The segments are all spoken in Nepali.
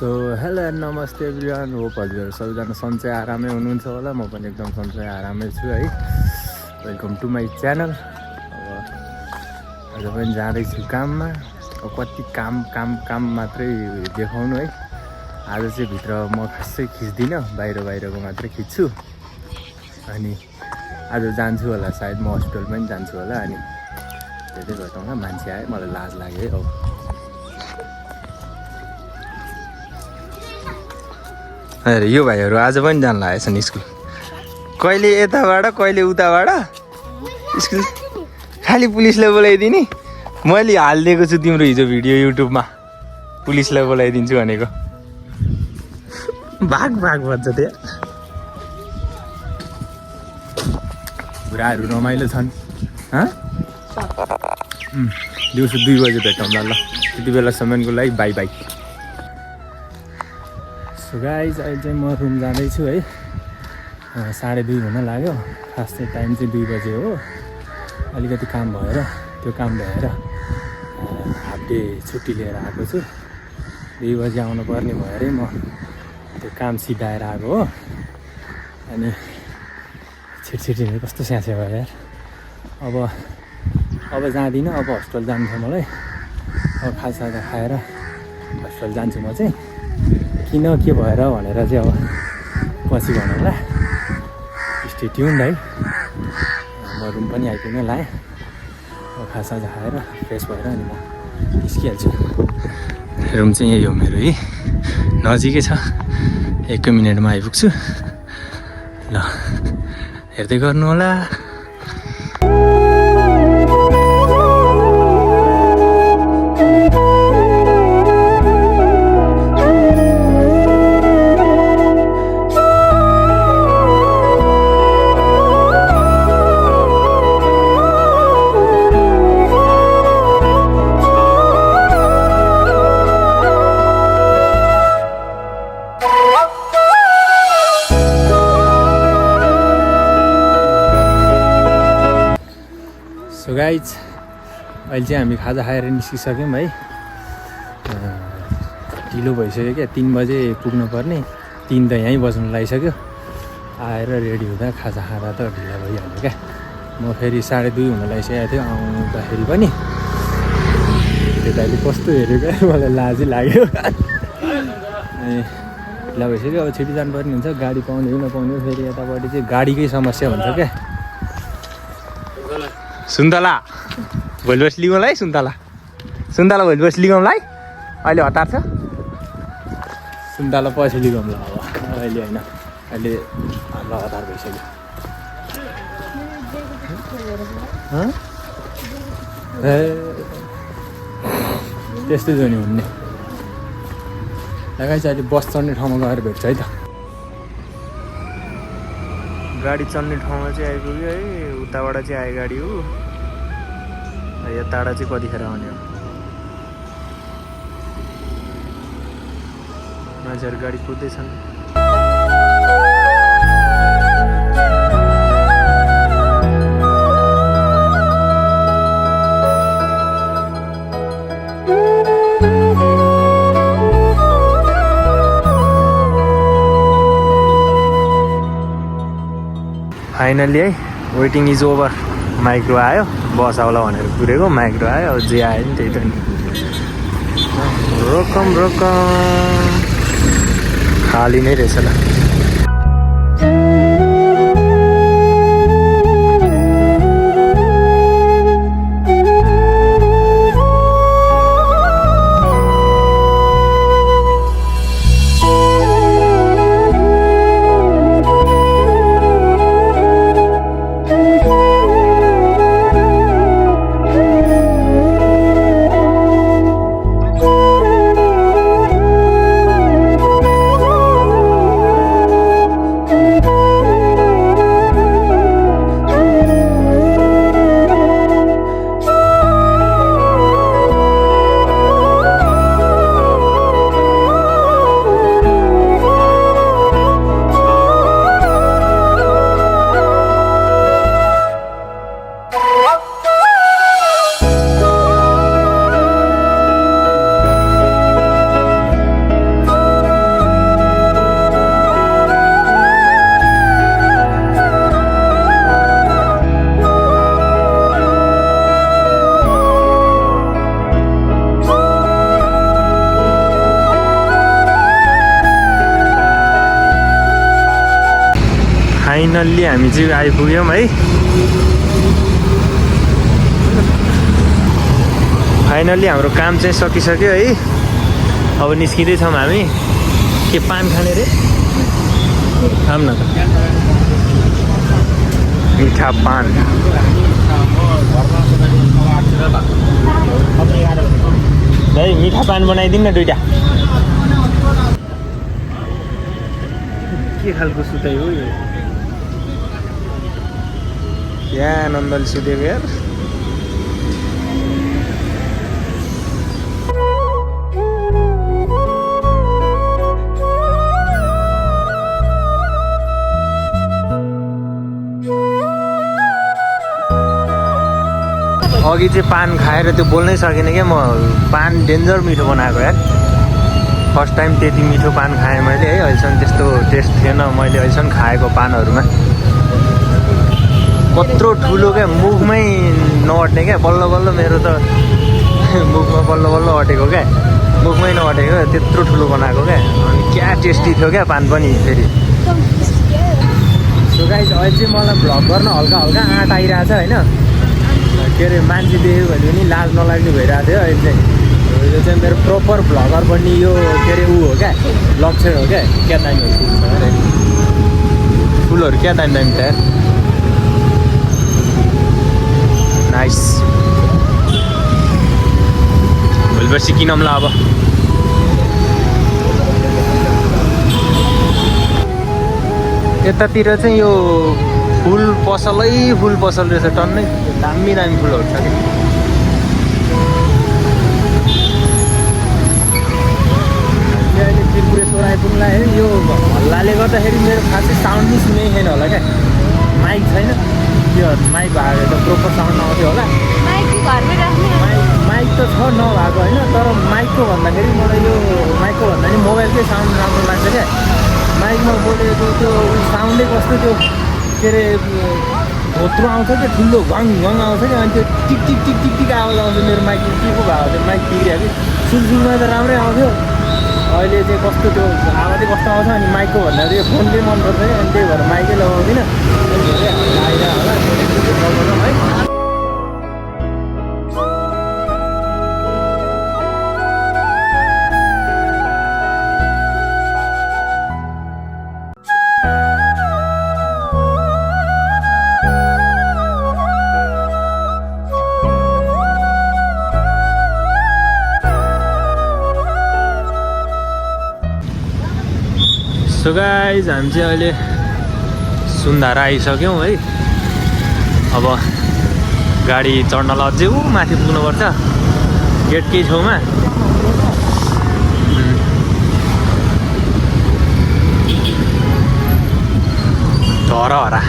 सो हेलो एन्ड नमस्ते एभ्रिवान, होप हजुरहरू सबैजना सन्चै आरामै हुनुहुन्छ होला। म पनि एकदम सन्चै आरामै छु है। Welcome to my channel. अब आज पनि जाँदैछु काममा। अब कति काम मात्रै देखाउनु है। आज चाहिँ भित्र म खासै खिच्दिनँ, बाहिरको मात्रै खिच्छु। अनि आज जान्छु होला, सायद म हस्पिटल पनि जान्छु होला। अनि धेरै घटाउँदा मान्छे आयो, मलाई लाज लाग्यो है। अब अरे यो भाइहरू आज पनि जान लागेछन् स्कुल। कहिले यताबाट कहिले उताबाट स्कुल। खालि पुलिसलाई बोलाइदिने। मैले हालिदिएको छु तिम्रो हिजो भिडियो युट्युबमा, पुलिसलाई बोलाइदिन्छु भनेको। भाग भन्छ त्यहाँ। बुढाहरू रमाइलो छन्। दिउँसो 2 बजे भेटौँला ल। त्यति बेलासम्मको लागि बाई बाई। सो गाइज, अहिले चाहिँ म रुम जाँदैछु है। 2:30 हुन लाग्यो। खास चाहिँ टाइम चाहिँ 2 बजे हो। अलिकति काम भएर हाफ डे छुट्टी लिएर आएको छु। 2 बजे आउनु पर्ने भएरै म त्यो काम सिधाएर आएको हो। अनि छिटछिटो कस्तो स्यासे भयो यार। अब जाँदिनँ। अब हस्पिटल जानु छ मलाई। अब खाजा खाएर हस्पिटल जान्छु म चाहिँ। किन के भएर भनेर चाहिँ अब पछि भनौँला। स्टे ट्युन्ड है। म रुम पनि आइपुग्न लाएँ। अब खाजा खाएर फ्रेस भएर अनि म निस्किहाल्छु। रुम चाहिँ यही हो मेरो है, नजिकै छ। 1 मिनटमा आइपुग्छु ल। हेर्दै गर्नु होला। सो गाइज, अहिले चाहिँ हामी खाजा खाएर निस्किसक्यौँ है। ढिलो भइसक्यो क्या। 3 बजे पुग्नु पर्ने। 3 त यहीँ बस्नु लागिसक्यो। आएर रेडी हुँदा खाजा खाँदा त ढिलो भइहाल्यो क्या। म फेरि 2:30 हुन लागिसकेको थियो आउँदाखेरि पनि। त्यताले कस्तो हेऱ्यो क्या, मलाई लाजै लाग्यो। अनि ढिला भइसक्यो। अब छिटो जानुपर्ने हुन्छ। गाडी पाउने कि नपाउने। फेरि यतापट्टि चाहिँ गाडीकै समस्या हुन्छ क्या। सुन्तला भोलि बस लिगौँलाई। सुन्तला भोलि बस लिगौँलाई। अहिले हतार छ। सुन्तला पछि लिगौँला। अब अहिले होइन, अहिले हाम्रो हतार भइसक्यो। ए त्यस्तै जो नि हुन्ने। लगाइ चाहिँ अहिले बस चढ्ने ठाउँमा गएर भेट्छ है त। गाडी चढ्ने ठाउँमा चाहिँ आइपुग्यो है। उताबाट चाहिँ आयो गाडी हो। यताबाट चाहिँ कतिखेर आउने हो। मान्छेहरू गाडी कुद्दैछन्। फाइनली है, वेटिङ इज ओभर। माइक्रो आयो, बस आउला भनेर कुरेको। माइक्रो आयो। अब जे आयो नि त्यही त नि। रकम खाली नै रहेछ ल। फाइनल्ली हामी चाहिँ आइपुग्यौँ है। फाइनल्ली हाम्रो काम चाहिँ सकिसक्यो है। अब निस्किँदैछौँ हामी। के पान खाने रे? खाऊँ न त। मिठा पान। भाइ मिठा पान बनाइदिनु न 2टा। के खालको सुताइ हो यो? क्या आनन्दले सुतेको यार। अघि चाहिँ पान खाएर त्यो बोल्नै सकिनँ क्या म। पान डेन्जर मिठो बनाएको यार। फर्स्ट टाइम त्यति मिठो पान खाएँ मैले है। अहिलेसम्म त्यस्तो टेस्ट थिएन मैले अहिलेसम्म खाएको पानहरूमा। कत्रो ठुलो क्या, मुखमै नअट्ने क्या। बल्ल बल्ल मेरो त मुखमा बल्ल बल्ल अटेको क्या। मुखमै नअटेको त्यत्रो ठुलो बनाएको क्या। अनि क्या टेस्टी थियो क्या पान पनि फेरि। सो गाइस अहिले चाहिँ मलाई भ्लग गर्न हल्का हल्का आँट आइरहेछ होइन। के अरे मान्छे देख्यो भने पनि लाज नलाग्ने भइरहेको थियो अहिले चाहिँ। यो चाहिँ मेरो प्रपर भ्लगर बन्ने यो के अरे ऊ हो क्या, लक्षण हो क्या। क्या दामी हो फुल छ अरे, फुलहरू क्या दामी दामी छ यार। नाइस। भोलि पर्सि किनौँला अब। यतातिर चाहिँ यो फुल पसल रहेछ टन्नै। दामी दामी फुलहरू छ कि। अहिले त्रिपुरेश्वर आइपुग्ला है। यो हल्लाले गर्दाखेरि मेरो खासै साउन्ड पनि सुनेकै छैन होला क्या। माइक छैन, त्यो माइक भएको त प्रोपर साउन्ड आउँथ्यो होला। माइक त छ नभएको होइन, तर माइकको भन्दाखेरि मलाई यो माइकको भन्दा नि मोबाइलकै साउन्ड राम्रो लाग्छ क्या। माइकमा बोलेको त्यो साउन्डै कस्तो त्यो के अरे भोत्रो आउँछ क्या, ठुलो घङ घङ आउँछ क्या। अनि त्यो टिक टिक टिक टिक टिक आवाज आउँछ। मेरो माइक के को भएको थियो, माइक बिग्रियो कि। सुरुमा त राम्रै आउँथ्यो, अहिले चाहिँ कस्तो त्यो आवाजै कस्तो आउँछ। अनि माइकको भन्दाखेरि यो फोनकै मन पर्छ क्या। अनि त्यही भएर माइकै लगाउँदिनँ। आइरहेको होला है। सो गाइज हामी चाहिँ अहिले सुन्धारा आइसक्यौँ है। अब गाडी चढ्नलाई अझै माथि पुग्नुपर्छ गेटकै छेउमा। धरहरा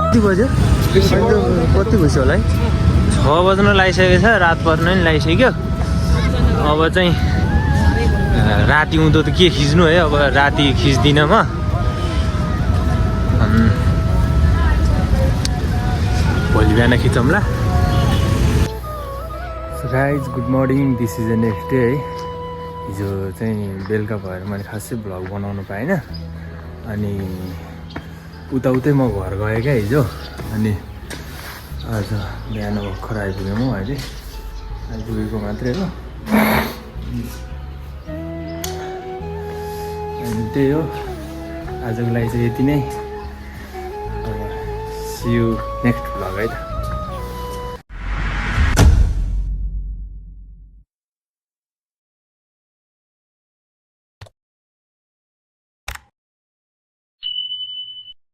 कति बज्यो? कति भइसक्यो होला है? 6 बज्न लागिसकेको छ। रात पर्न नि लागिसक्यो। अब चाहिँ राति हुँदो त के खिच्नु है। अब राति खिच्दिनँ म। भोलि बिहान खिचौँला। Guys good morning, this is the next day है। हिजो चाहिँ बेलुका भएर मैले खासै भ्लग बनाउनु पाइनँ। अनि उतै म घर गएँ क्या हिजो। अनि आज बिहान भर्खर आइपुगेँ म अहिले। आइपुगेको मात्रै हो। अनि त्यही हो आजको लागि चाहिँ यति नै। सी यू नेक्स्ट भ्लग है त।